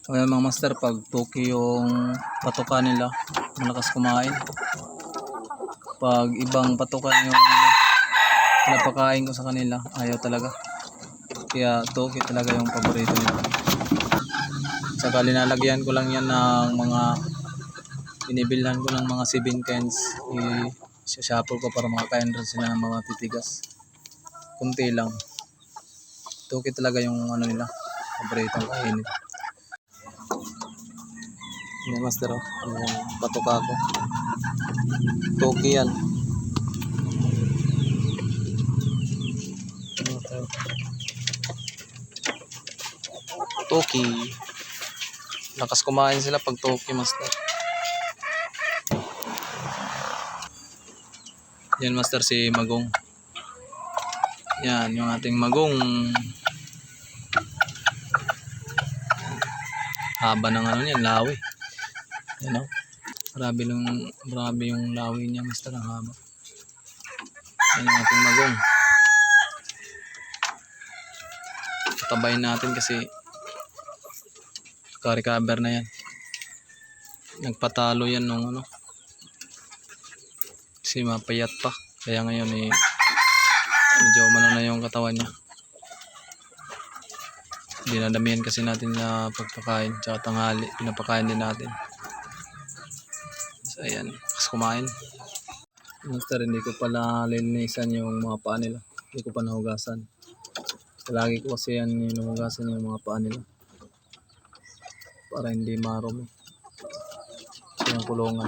Kaya mga master, pag tuki yung patuka nila, malakas kumain. Pag ibang patukan yung pinapakain ko sa kanila, ayaw talaga. Kaya tuki talaga yung paborito nila. Saka linalagyan ko lang yan ng mga, binibilhan ko ng mga 7 cans. I-shuffle ko para makakain rin sila ng mga titigas. Kunti lang. Tuki talaga yung ano nila, paboritong kainin. Yan master, yung patuka ko. Tuki yan. Tuki. Lakas kumain sila pag tuki master. Yan master, si Magong. Yan yung ating Magong. Haba ng ano niyan, lawi. Yan o. Marami yung lawi niya master, ang haba. Yan yung ating Magong. Tabayin natin kasi ka-recover na yan. Nagpatalo yan nung ano. Kasi mapayat pa. Kaya ngayon medyo umano na yung katawan niya. Dinadamihan kasi natin na pagpakain. Tsaka tanghali, pinapakain din natin. So ayan, kasi kumain. Master, hindi ko pala linisan yung mga paa nila. Hindi ko pa nahugasan. Lagi ko kasi yan hinuhugasan yung mga paa nila. Para hindi marumi. So yung kulungan.